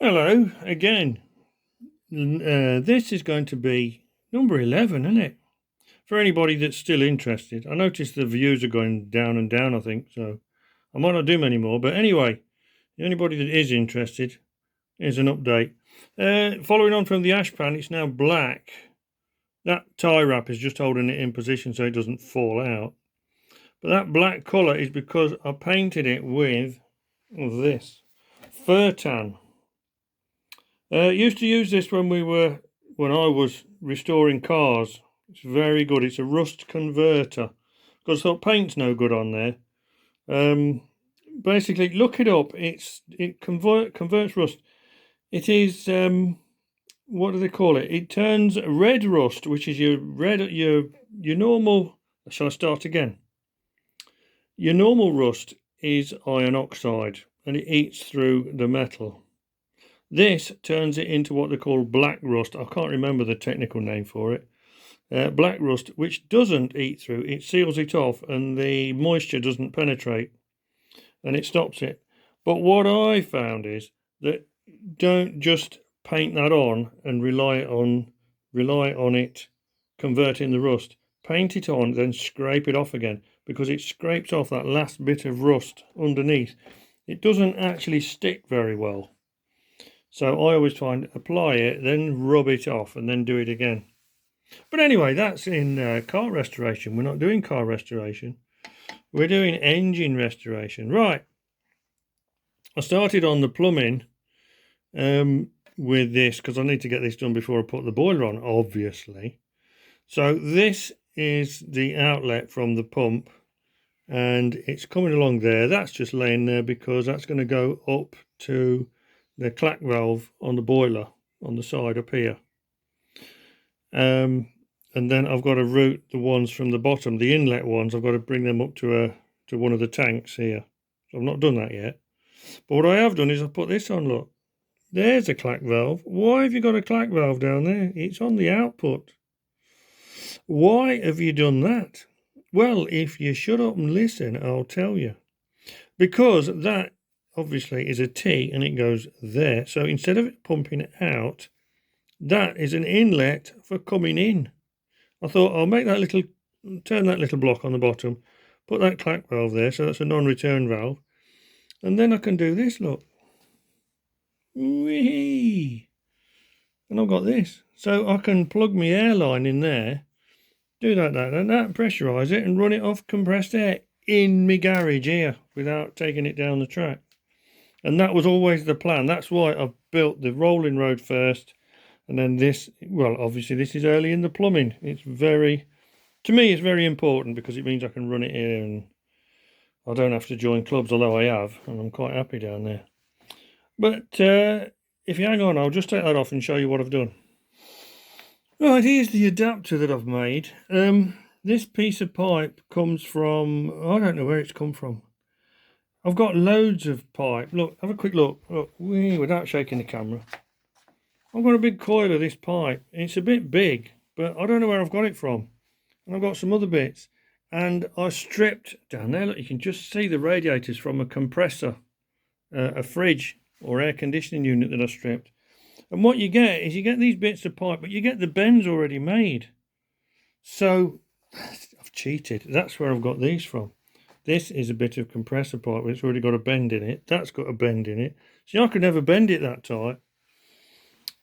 Hello again. This is going to be number 11, isn't it? For anybody that's still interested. I noticed the views are going down and down, I think, so I might not do many more. But anyway, anybody that is interested, here's an update. Following on from the ash pan, it's now black. That tie wrap is just holding it in position so it doesn't fall out. But that black colour is because I painted it with this fur tan. Used to use this when I was restoring cars. It's very good. It's a rust converter because I thought paint's no good on there. Basically, look it up. It converts rust. It is what do they call it? It turns red rust, which is your normal. Shall I start again? Your normal rust is iron oxide, and it eats through the metal. This turns it into what they call black rust. I can't remember the technical name for it. Black rust, which doesn't eat through, it seals it off and the moisture doesn't penetrate and it stops it. But what I found is that don't just paint that on and rely on it converting the rust. Paint it on, then scrape it off again because it scrapes off that last bit of rust underneath. It doesn't actually stick very well. So I always try and apply it, then rub it off and then do it again. But anyway, that's in car restoration. We're not doing car restoration. We're doing engine restoration. Right. I started on the plumbing with this because I need to get this done before I put the boiler on, obviously. So this is the outlet from the pump and it's coming along there. That's just laying there because that's going to go up to the clack valve on the boiler on the side up here. And then I've got to route the ones from the bottom, the inlet ones. I've got to bring them up to one of the tanks here. So I've not done that yet. But what I have done is I've put this on. Look, there's a clack valve. Why have you got a clack valve down there? It's on the output. Why have you done that? Well, if you shut up and listen, I'll tell you. Because that obviously is a T and it goes there. So instead of it pumping it out, that is an inlet for coming in. I thought I'll make that turn that little block on the bottom, put that clack valve there, so that's a non-return valve. And then I can do this, look. Whee! And I've got this. So I can plug my air line in there, do that, pressurise it and run it off compressed air in my garage here without taking it down the track. And that was always the plan. That's why I've built the rolling road first. And then this, well, obviously this is early in the plumbing. It's to me, it's very important because it means I can run it here and I don't have to join clubs, although I have, and I'm quite happy down there. But if you hang on, I'll just take that off and show you what I've done. Right, here's the adapter that I've made. This piece of pipe comes from, I don't know where it's come from. I've got loads of pipe. Look, have a quick look. Look, without shaking the camera. I've got a big coil of this pipe. It's a bit big, but I don't know where I've got it from. And I've got some other bits. And I stripped down there. Look, you can just see the radiators from a compressor, a fridge or air conditioning unit that I stripped. And what you get is you get these bits of pipe, but you get the bends already made. So I've cheated. That's where I've got these from. This is a bit of compressor pipe. It's already got a bend in it. That's got a bend in it. See, I could never bend it that tight.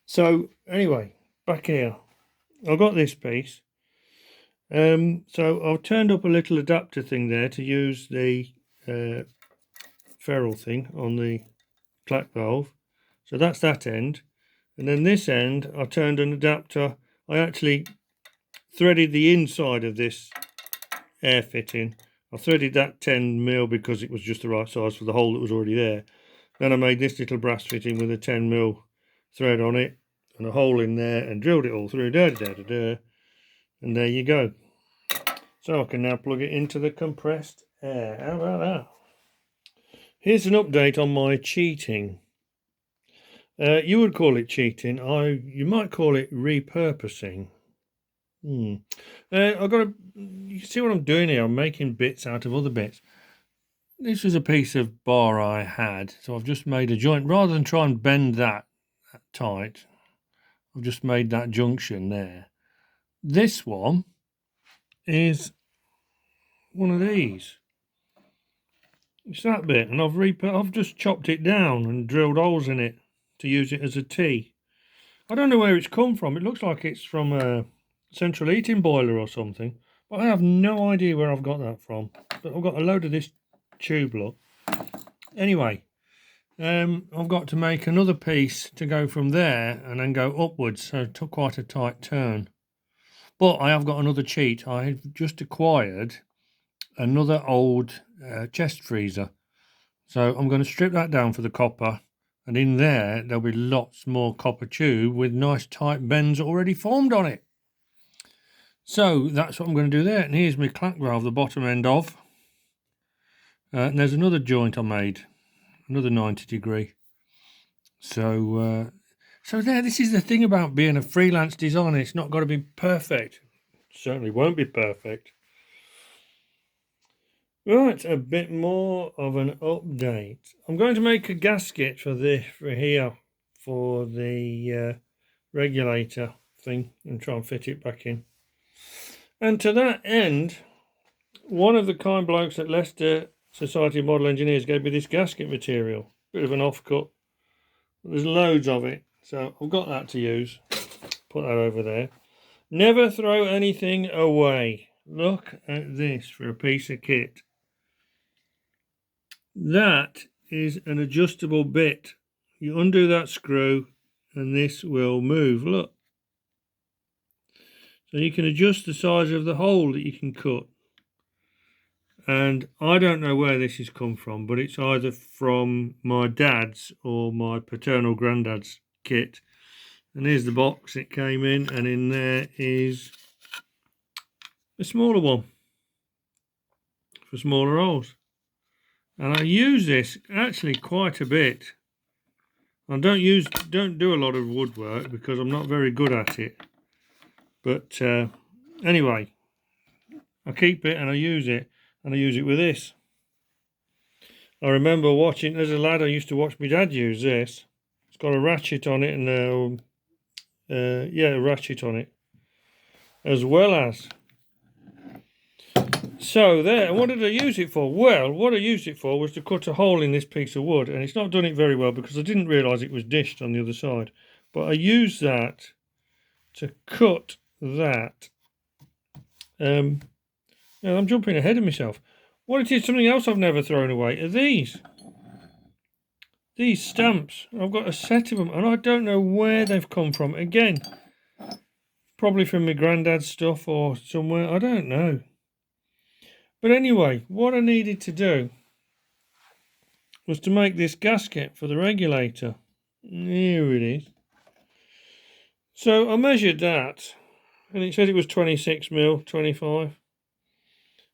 So anyway, back here, I've got this piece. So I've turned up a little adapter thing there to use the ferrule thing on the clack valve. So that's that end. And then this end, I turned an adapter. I actually threaded the inside of this air fitting. I threaded that 10mm because it was just the right size for the hole that was already there. Then I made this little brass fitting with a 10mm thread on it and a hole in there and drilled it all through. And there you go. So I can now plug it into the compressed air. How about that? Here's an update on my cheating. You would call it cheating. You might call it repurposing. You see what I'm doing here? I'm making bits out of other bits. This was a piece of bar I had, so I've just made a joint. Rather than try and bend that, tight. I've just made that junction there. This one is one of these. It's that bit, and I've just chopped it down and drilled holes in it to use it as a T. I don't know where it's come from. It looks like it's from a central heating boiler or something, but I have no idea where I've got that from. But I've got a load of this tube, look. Anyway, I've got to make another piece to go from there and then go upwards, so it took quite a tight turn. But I have got another cheat. I have just acquired another old chest freezer. So I'm going to strip that down for the copper, and in there there'll be lots more copper tube with nice tight bends already formed on it. So that's what I'm going to do there. And here's my clack valve, the bottom end of. And there's another joint I made, another 90 degree. So there, this is the thing about being a freelance designer. It's not got to be perfect. It certainly won't be perfect. Right, a bit more of an update. I'm going to make a gasket for here for the regulator thing and try and fit it back in. And to that end, one of the kind blokes at Leicester Society of Model Engineers gave me this gasket material. Bit of an offcut. There's loads of it, so I've got that to use. Put that over there. Never throw anything away. Look at this for a piece of kit. That is an adjustable bit. You undo that screw and this will move. Look. So you can adjust the size of the hole that you can cut. And I don't know where this has come from, but it's either from my dad's or my paternal granddad's kit. And here's the box it came in, and in there is a smaller one for smaller holes. And I use this actually quite a bit. I don't do a lot of woodwork because I'm not very good at it. But anyway, I keep it and I use it, and I use it with this. I remember watching, as a lad, I used to watch my dad use this. It's got a ratchet on it and a ratchet on it, as well as. So there, and what did I use it for? Well, what I used it for was to cut a hole in this piece of wood, and it's not done it very well because I didn't realise it was dished on the other side. But I used that to cut that. I'm jumping ahead of myself. What it is, something else I've never thrown away are these. These stamps. I've got a set of them, and I don't know where they've come from. Again, probably from my granddad's stuff or somewhere. I don't know. But anyway, what I needed to do was to make this gasket for the regulator. Here it is. So I measured that, and it said it was 26 mil, 25.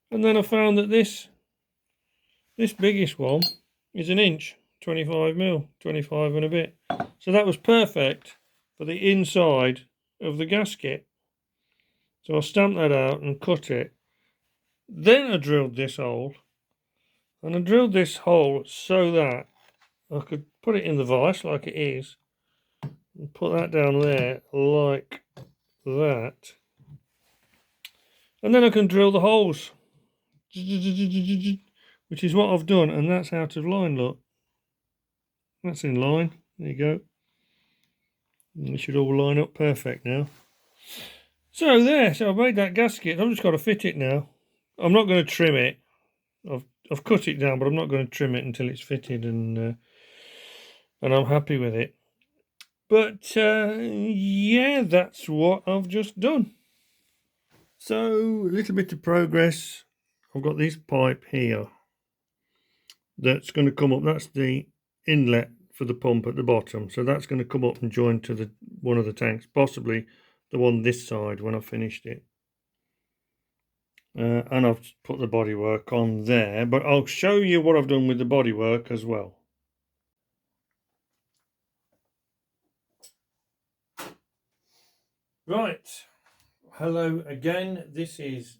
And then I found that this biggest one is an inch, 25 mil, 25 and a bit. So that was perfect for the inside of the gasket. So I stamped that out and cut it. Then I drilled this hole, and I drilled this hole so that I could put it in the vise like it is, and put that down there like that, and then I can drill the holes, which is what I've done, and that's out of line. Look, that's in line. There you go. And it should all line up perfect now. So there, so I've made that gasket. I've just got to fit it now. I'm not going to trim it. I've cut it down, but I'm not going to trim it until it's fitted, and I'm happy with it. But yeah, that's what I've just done. So a little bit of progress. I've got this pipe here that's going to come up. That's the inlet for the pump at the bottom. So that's going to come up and join to one of the tanks, possibly the one this side when I've finished it. And I've put the bodywork on there, but I'll show you what I've done with the bodywork as well. Right, hello again. This is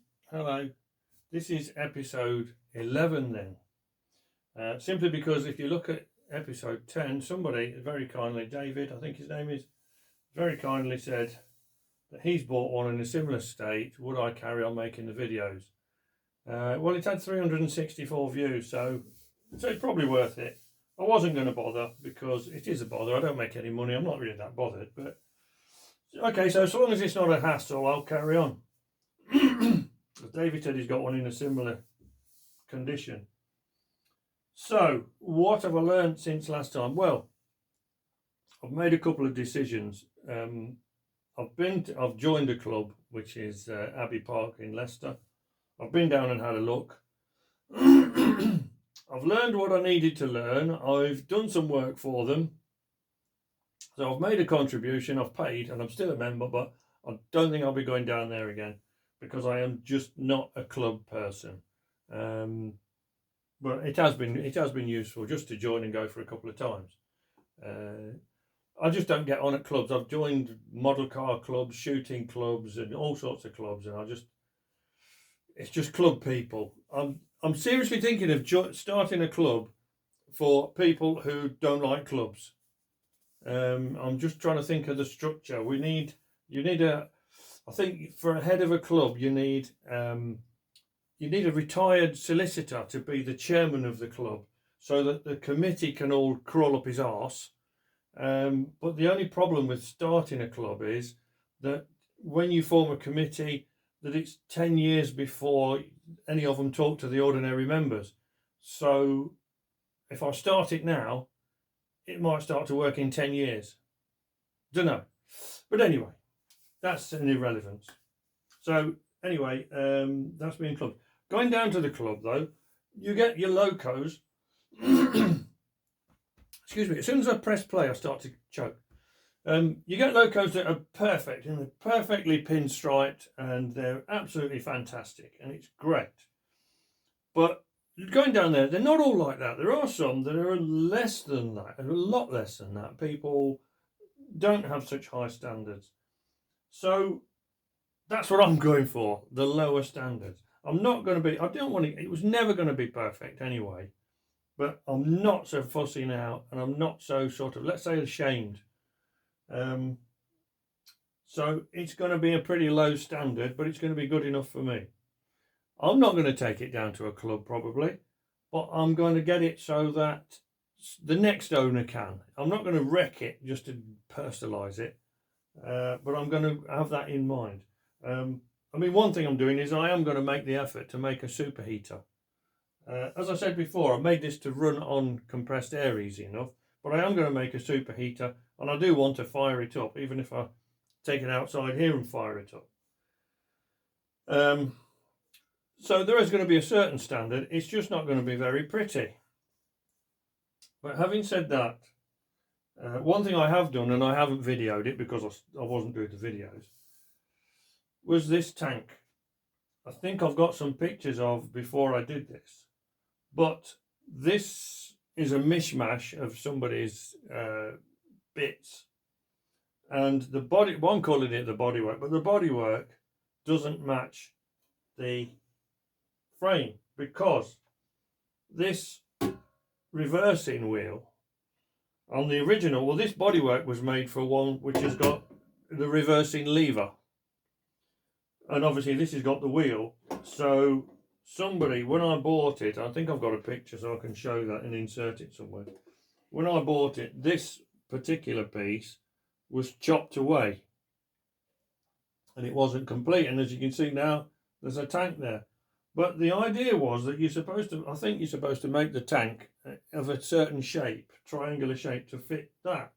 episode 11 then. Simply because if you look at episode 10, somebody very kindly, David, I think his name is, very kindly said that he's bought one in a similar state. Would I carry on making the videos? Well, it's had 364 views, so it's probably worth it. I wasn't going to bother because it is a bother. I don't make any money. I'm not really that bothered. But okay, so as long as it's not a hassle, I'll carry on. David said he's got one in a similar condition. So, what have I learned since last time? Well, I've made a couple of decisions. I've joined a club, which is Abbey Park in Leicester. I've been down and had a look. I've learned what I needed to learn. I've done some work for them. So I've made a contribution, I've paid, and I'm still a member, but I don't think I'll be going down there again because I am just not a club person. But it has been useful just to join and go for a couple of times. I just don't get on at clubs. I've joined model car clubs, shooting clubs, and all sorts of clubs, and it's just club people. I'm seriously thinking of starting a club for people who don't like clubs. I'm just trying to think of the structure. I think for a head of a club, you need a retired solicitor to be the chairman of the club, so that the committee can all crawl up his arse. But the only problem with starting a club is that when you form a committee, that it's 10 years before any of them talk to the ordinary members. So if I start it now, it might start to work in 10 years. Don't know. But anyway, that's an irrelevance. So anyway, that's being club. Going down to the club though, you get your locos. Excuse me, as soon as I press play, I start to choke. You get locos that are perfect and they're perfectly pinstriped and they're absolutely fantastic and it's great. But going down there, they're not all like that. There are some that are less than that, and a lot less than that. People don't have such high standards. So that's what I'm going for, the lower standards. It was never going to be perfect anyway, but I'm not so fussy now and I'm not so sort of, let's say, ashamed. So it's going to be a pretty low standard, but it's going to be good enough for me. I'm not going to take it down to a club probably, but I'm going to get it so that the next owner can. I'm not going to wreck it just to personalise it, but I'm going to have that in mind. One thing I'm doing is I am going to make the effort to make a superheater. As I said before, I made this to run on compressed air easy enough, but I am going to make a superheater, and I do want to fire it up, even if I take it outside here and fire it up. So there is going to be a certain standard. It's just not going to be very pretty. But having said that, one thing I have done, and I haven't videoed it because I wasn't doing the videos, was this tank. I think I've got some pictures of before I did this. But this is a mishmash of somebody's bits. And the body, well, I'm calling it the bodywork, but the bodywork doesn't match the frame because this reversing wheel on the original, well, this bodywork was made for one which has got the reversing lever. And obviously this has got the wheel. So somebody, when I bought it, I think I've got a picture so I can show that and insert it somewhere. When I bought it, this particular piece was chopped away and it wasn't complete. And as you can see now, there's a tank there. But the idea was that I think you're supposed to make the tank of a certain shape, triangular shape, to fit that.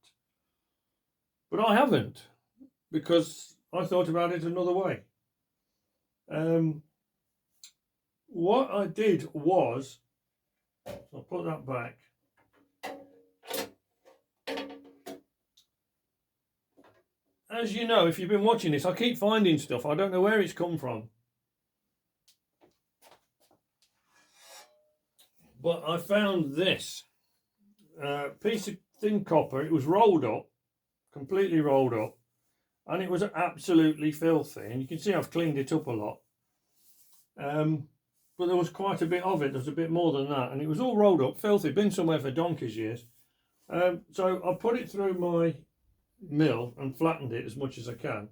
But I haven't, because I thought about it another way. What I did was, I'll put that back. As you know, if you've been watching this, I keep finding stuff. I don't know where it's come from. But I found this piece of thin copper. It was rolled up, completely rolled up, and it was absolutely filthy. And you can see I've cleaned it up a lot. But there was quite a bit of it. There was a bit more than that. And it was all rolled up, filthy, been somewhere for donkey's years. So I put it through my mill and flattened it as much as I can,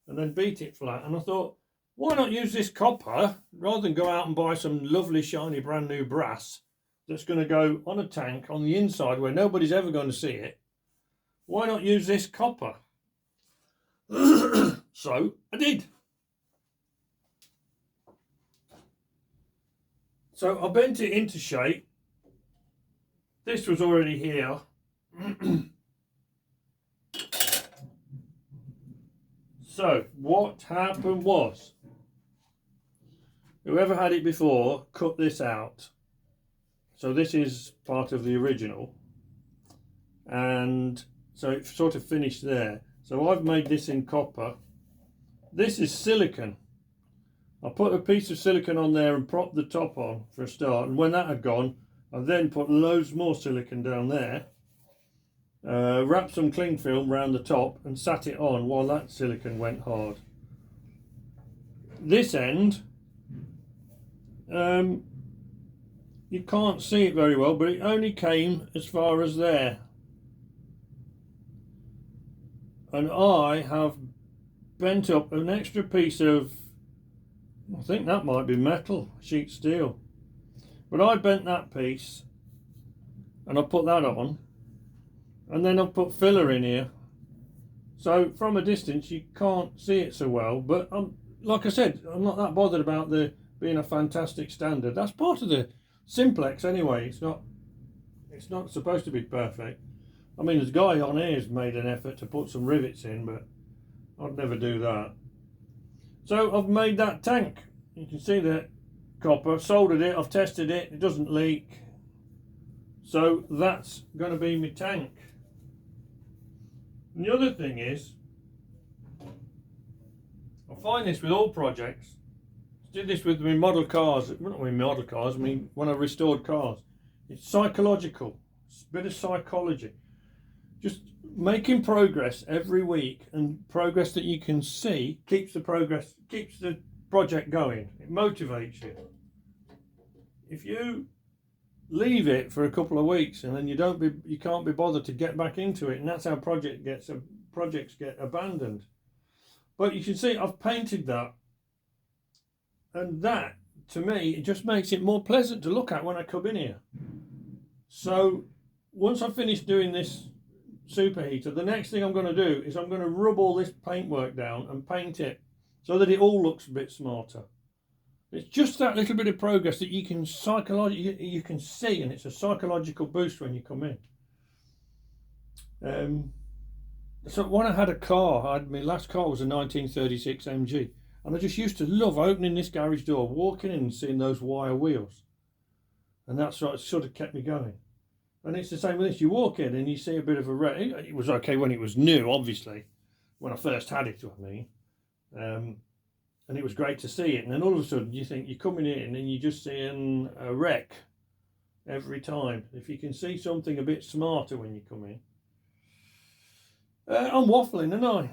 and then beat it flat. And I thought, why not use this copper rather than go out and buy some lovely shiny brand new brass that's going to go on a tank on the inside where nobody's ever going to see it? Why not use this copper? So I did. So I bent it into shape. This was already here. So what happened was, whoever had it before cut this out. So this is part of the original. And so it sort of finished there. So I've made this in copper. This is silicon. I put a piece of silicon on there and propped the top on for a start. And when that had gone, I then put loads more silicon down there. Wrapped some cling film around the top and sat it on while that silicon went hard. This end, you can't see it very well, but it only came as far as there. And I have bent up an extra piece of, I think that might be metal, sheet steel. But I bent that piece and I put that on. And then I've put filler in here. So from a distance you can't see it so well. But like I said, I'm not that bothered about the being a fantastic standard. That's part of the Simplex anyway. It's not supposed to be perfect. I mean, this guy on here has made an effort to put some rivets in, but I'd never do that. So I've made that tank. You can see the copper, soldered it, I've tested it, it doesn't leak. So that's going to be my tank. And the other thing is, I find this with all projects. I did this with my model cars, not with my model cars, I mean when I restored cars. It's psychological, it's a bit of psychology. Just making progress every week, and progress that you can see keeps the project going. It motivates you. If you leave it for a couple of weeks and then you can't be bothered to get back into it, and that's how projects get abandoned. But you can see I've painted that, and that to me it just makes it more pleasant to look at when I come in here. So once I finish doing this superheater, the next thing I'm going to do is I'm going to rub all this paintwork down and paint it so that it all looks a bit smarter. It's just that little bit of progress that you can you can see, and it's a psychological boost when you come in. So when I had a car, my last car was a 1936 MG, and I just used to love opening this garage door, walking in and seeing those wire wheels, and that's what sort of kept me going. And it's the same with this. You walk in and you see a bit of a wreck. It was okay when it was new, obviously, when I first had it, I mean. And it was great to see it. And then all of a sudden you think you're coming in and you're just seeing a wreck every time. If you can see something a bit smarter when you come in. I'm waffling, aren't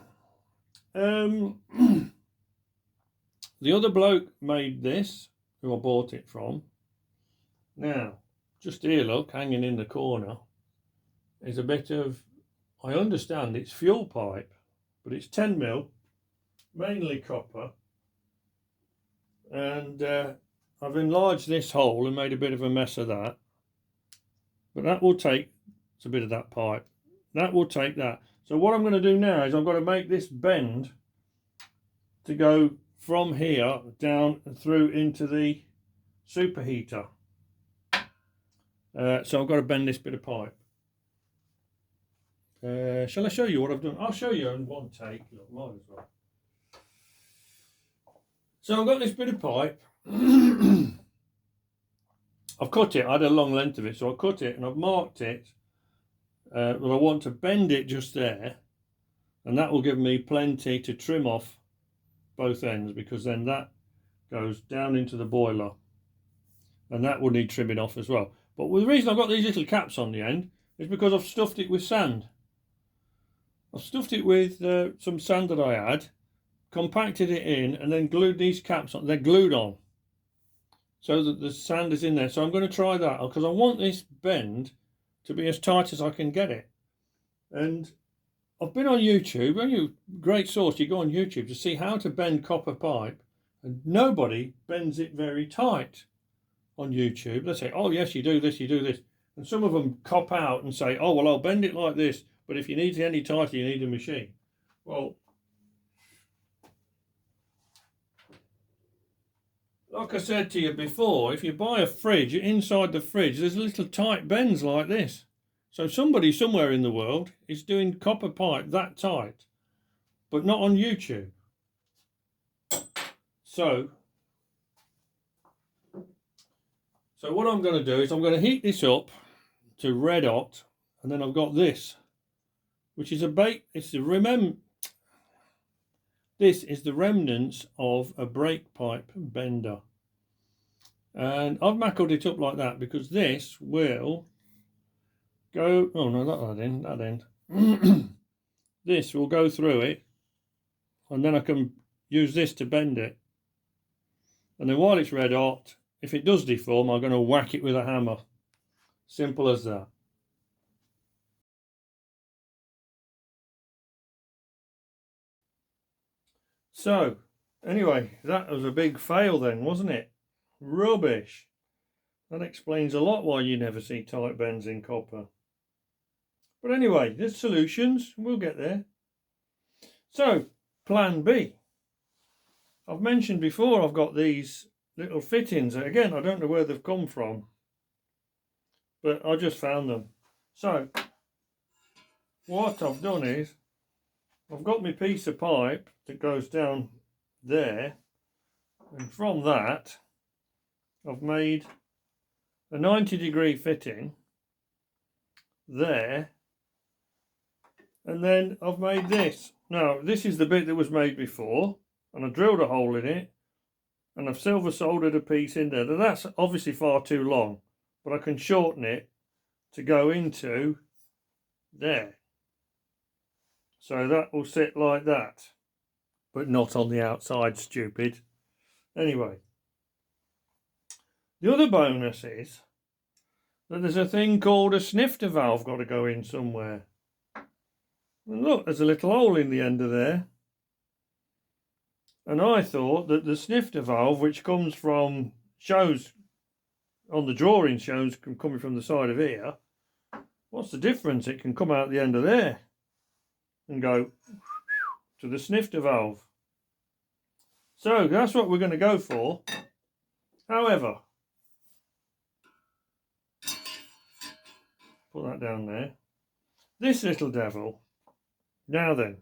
I? The other bloke made this, who I bought it from. Now, just here, look, hanging in the corner, is a bit of, I understand it's fuel pipe, but it's 10mm, mainly copper. And I've enlarged this hole and made a bit of a mess of that. But that will take, it's a bit of that pipe, that will take that. So what I'm going to do now is I'm going to make this bend to go from here down through into the superheater. So I've got to bend this bit of pipe. Shall I show you what I've done? I'll show you in one take. Look, might as well. So I've got this bit of pipe. I've cut it. I had a long length of it, so I cut it and I've marked it. Well, I want to bend it just there, and that will give me plenty to trim off both ends, because then that goes down into the boiler, and that will need trimming off as well. But the reason I've got these little caps on the end is because I've stuffed it with sand. I've stuffed it with some sand that I had, compacted it in, and then glued these caps on. They're glued on so that the sand is in there. So I'm going to try that, because I want this bend to be as tight as I can get it. And I've been on YouTube, great source, you go on YouTube to see how to bend copper pipe, and nobody bends it very tight on YouTube. They say, oh yes, you do this, you do this. And some of them cop out and say, oh, well, I'll bend it like this, but if you need it any tighter, you need a machine. Well, like I said to you before, if you buy a fridge, inside the fridge, there's little tight bends like this. So somebody somewhere in the world is doing copper pipe that tight, but not on YouTube. So what I'm going to do is I'm going to heat this up to red hot, and then I've got this, which is this is the remnants of a brake pipe bender. And I've mackled it up like that because this will go, oh no, not that end. This will go through it, and then I can use this to bend it. And then while it's red hot, if it does deform, I'm going to whack it with a hammer. Simple as that. So, anyway, that was a big fail then, wasn't it? Rubbish. That explains a lot why you never see tight bends in copper. But anyway, there's solutions. We'll get there. So, plan B. I've mentioned before I've got these little fittings. Again, I don't know where they've come from, but I just found them. So, what I've done is, I've got my piece of pipe that goes down there, and from that I've made a 90-degree fitting there, and then I've made this. Now this is the bit that was made before, and I drilled a hole in it, and I've silver soldered a piece in there. Now that's obviously far too long, but I can shorten it to go into there. So that will sit like that, but not on the outside, stupid. Anyway, the other bonus is that there's a thing called a snifter valve got to go in somewhere. And look, there's a little hole in the end of there. And I thought that the snifter valve, which comes from, shows on the drawing, shows coming from the side of here. What's the difference? It can come out the end of there and go to the snifter valve. So that's what we're going to go for. However, put that down there. This little devil. Now then,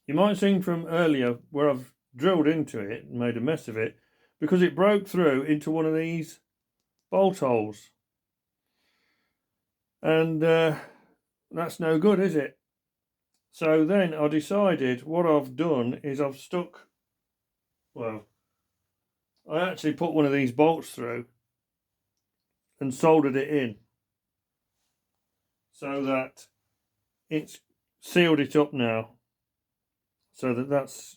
you might have seen from earlier where I've drilled into it and made a mess of it because it broke through into one of these bolt holes. And that's no good, is it? So then I decided what I've done is I've stuck, well, I actually put one of these bolts through and soldered it in so that it's sealed it up now, so that that's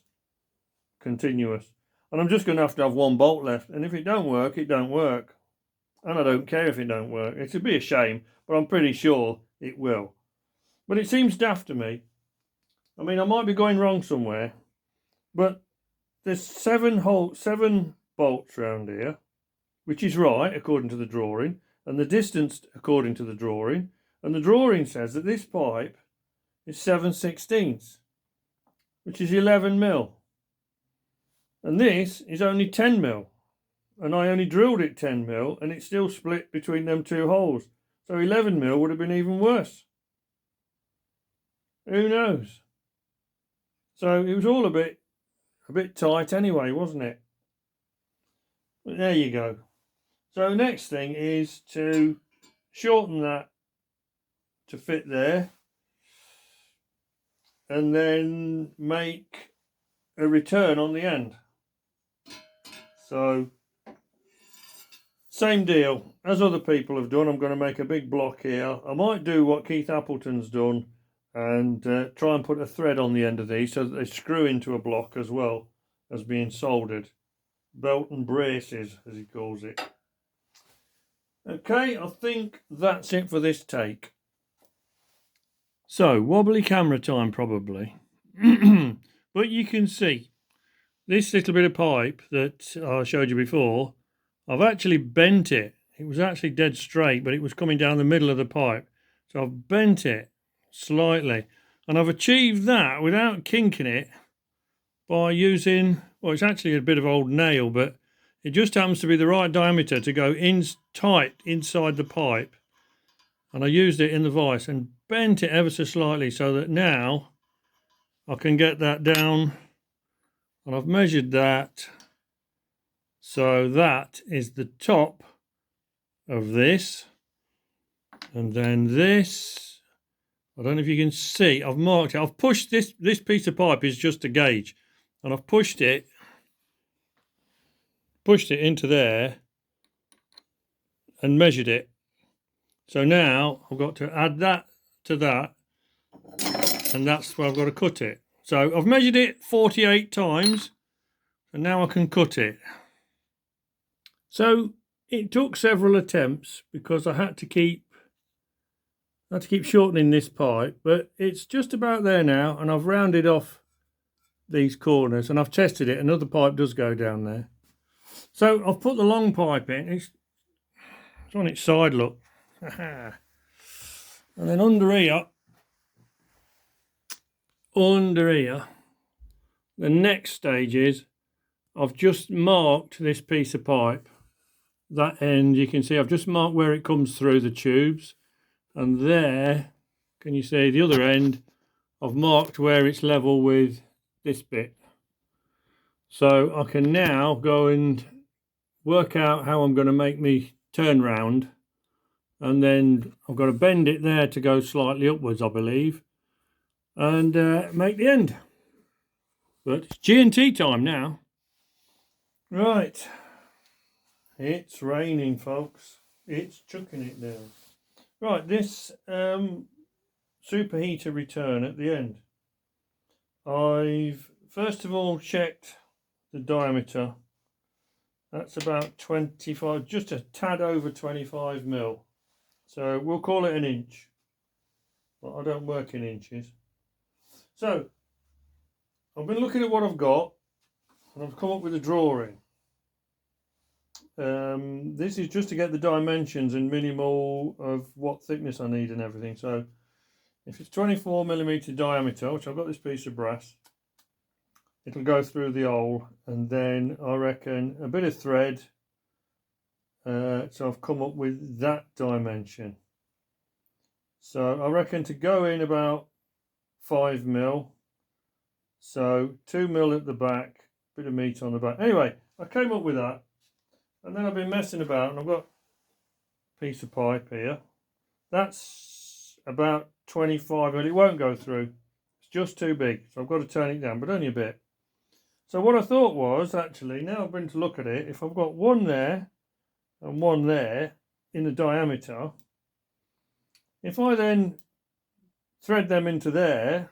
continuous. And I'm just going to have one bolt left, and if it don't work, it don't work. And I don't care if it don't work. It would be a shame, but I'm pretty sure it will. But it seems daft to me. I mean, I might be going wrong somewhere, but there's seven bolts around here, which is right according to the drawing, and the distance according to the drawing. And the drawing says that this pipe is 7/16, which is 11 mil. And this is only 10 mil. And I only drilled it 10 mil, and it's still split between them two holes. So 11 mil would have been even worse. Who knows? So it was all a bit tight anyway, wasn't it? But there you go. So next thing is to shorten that to fit there, and then make a return on the end. So same deal as other people have done. I'm going to make a big block here. I might do what Keith Appleton's done and try and put a thread on the end of these so that they screw into a block as well as being soldered. Belt and braces, as he calls it. Okay, I think that's it for this take. So, wobbly camera time probably. But you can see this little bit of pipe that I showed you before, I've actually bent it. It was actually dead straight, but it was coming down the middle of the pipe. So I've bent it slightly. And I've achieved that without kinking it by using, well, it's actually a bit of old nail, but it just happens to be the right diameter to go in tight inside the pipe. And I used it in the vise and bent it ever so slightly so that now I can get that down. And I've measured that. So that is the top of this. And then this, I don't know if you can see, I've marked it. I've pushed this piece of pipe is just a gauge. And I've pushed it into there and measured it. So now I've got to add that to that, and that's where I've got to cut it. So I've measured it 48 times, and now I can cut it. So it took several attempts because I had to keep shortening this pipe, but it's just about there now, and I've rounded off these corners, and I've tested it. Another pipe does go down there. So I've put the long pipe in. It's on its side, look. And then under here, the next stage is I've just marked this piece of pipe. That end, you can see I've just marked where it comes through the tubes. And there, can you see the other end? I've marked where it's level with this bit. So I can now go and work out how I'm going to make me turn round. And then I've got to bend it there to go slightly upwards, I believe. And make the end. But it's G&T time now. Right. It's raining, folks. It's chucking it down. Right, this superheater return at the end. I've first of all checked the diameter. That's about 25, just a tad over 25 mil. So we'll call it an inch. But I don't work in inches. So I've been looking at what I've got, and I've come up with a drawing. This is just to get the dimensions and minimal of what thickness I need and everything. So if it's 24mm diameter, which I've got this piece of brass, it'll go through the hole, and then I reckon a bit of thread. So I've come up with that dimension. So I reckon to go in about 5mm. So 2mm at the back, bit of meat on the back. Anyway, I came up with that. And then I've been messing about, and I've got a piece of pipe here. That's about 25, but it won't go through. It's just too big, so I've got to turn it down, but only a bit. So what I thought was, actually, now I've been to look at it, if I've got one there and one there in the diameter, if I then thread them into there,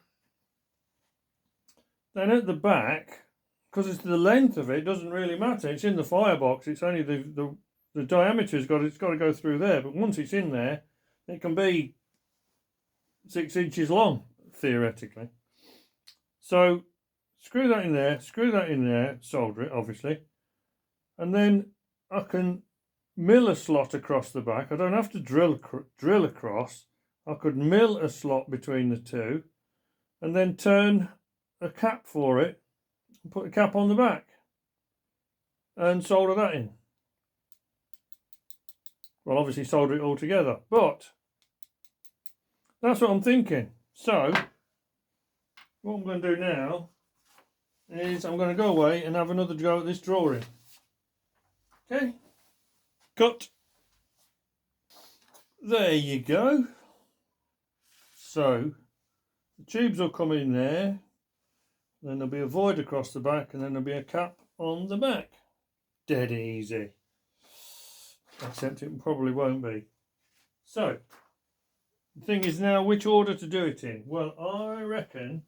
then at the back, because it's the length of it, doesn't really matter. It's in the firebox. It's only the diameter's got to go through there. But once it's in there, it can be 6 inches long, theoretically. So screw that in there, solder it, obviously. And then I can mill a slot across the back. I don't have to drill across. I could mill a slot between the two and then turn a cap for it and put a cap on the back and solder that in. Well, obviously solder it all together, but that's what I'm thinking. So what I'm going to do now is I'm going to go away and have another go at this drawing. Okay, cut. There you go. So the tubes will come in there, then there'll be a void across the back, and then there'll be a cap on the back. Dead easy. Except it probably won't be. So the thing is now which order to do it in. Well, I reckon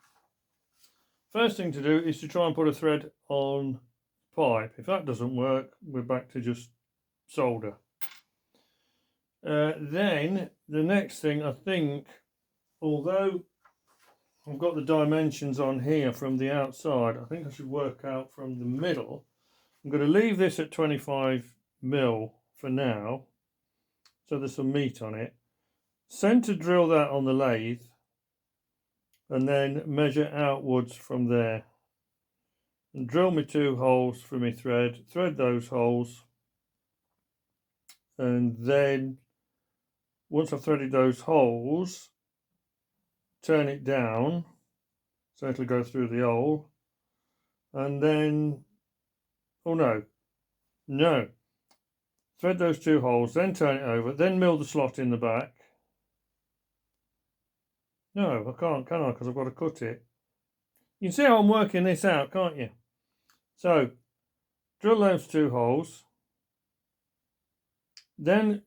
first thing to do is to try and put a thread on pipe. If that doesn't work, we're back to just solder. Then the next thing, I think, although I've got the dimensions on here from the outside, I think I should work out from the middle. I'm going to leave this at 25mm for now, so there's some meat on it. Centre drill that on the lathe, and then measure outwards from there. And drill me 2 holes for my thread those holes, and then once I've threaded those holes, turn it down so it'll go through the hole, and then, oh no, thread those 2 holes, then turn it over, then mill the slot in the back. No, I can't, can I? Because I've got to cut it. You can see how I'm working this out, can't you? So, drill those 2 holes, then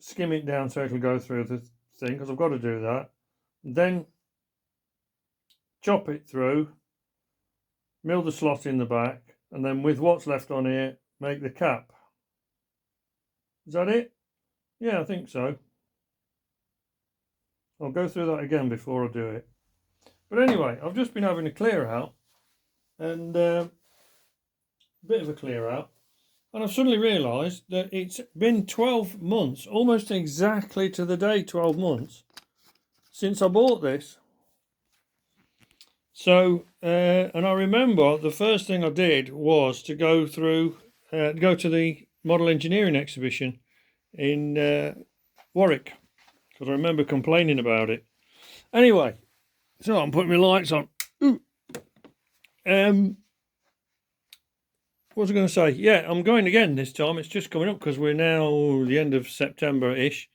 skim it down so it'll go through the thing, because I've got to do that. Then chop it through, mill the slot in the back, and then with what's left on here, make the cap. Is that it? Yeah, I think so. I'll go through that again before I do it. But anyway, I've just been having a clear out, and a bit of a clear out, and I've suddenly realised that it's been 12 months, almost exactly to the day 12 months, since I bought this. So, and I remember the first thing I did was to go to the model engineering exhibition in Warwick, because I remember complaining about it. Anyway, so I'm putting my lights on. What was I going to say? Yeah, I'm going again this time. It's just coming up because we're now the end of September-ish.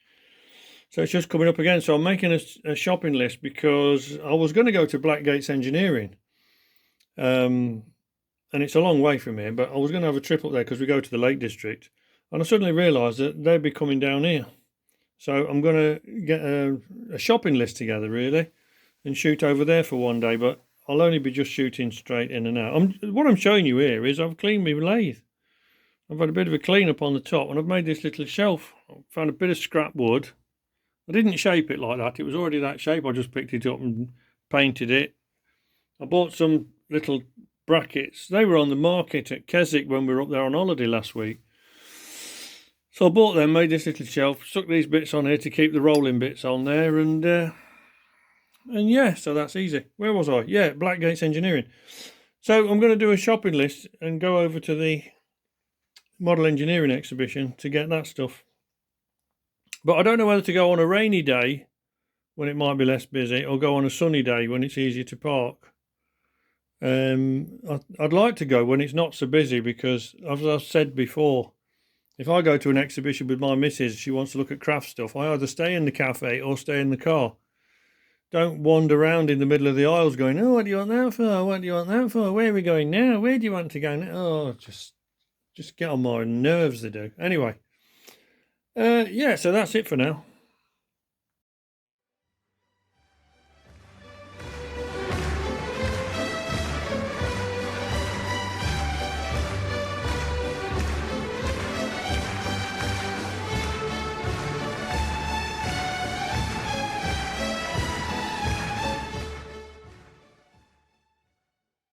So it's just coming up again. So I'm making a shopping list because I was going to go to Blackgates Engineering. And it's a long way from here, but I was going to have a trip up there because we go to the Lake District. And I suddenly realised that they'd be coming down here. So I'm going to get a shopping list together, really, and shoot over there for one day. But I'll only be just shooting straight in and out. What I'm showing you here is I've cleaned my lathe. I've had a bit of a clean up on the top, and I've made this little shelf. I found a bit of scrap wood. I didn't shape it like that. It was already that shape. I just picked it up and painted it. I bought some little brackets. They were on the market at Keswick when we were up there on holiday last week. So I bought them, made this little shelf, stuck these bits on here to keep the rolling bits on there, and yeah, so that's easy. Where was I? Yeah, Blackgates Engineering. So I'm going to do a shopping list and go over to the model engineering exhibition to get that stuff. But I don't know whether to go on a rainy day when it might be less busy, or go on a sunny day when it's easier to park. I'd like to go when it's not so busy, because as I've said before, if I go to an exhibition with my missus, she wants to look at craft stuff, I either stay in the cafe or stay in the car. Don't wander around in the middle of the aisles going, oh, what do you want that for? What do you want that for? Where are we going now? Where do you want to go now? Oh, just get on my nerves, they do. Anyway, yeah, so that's it for now.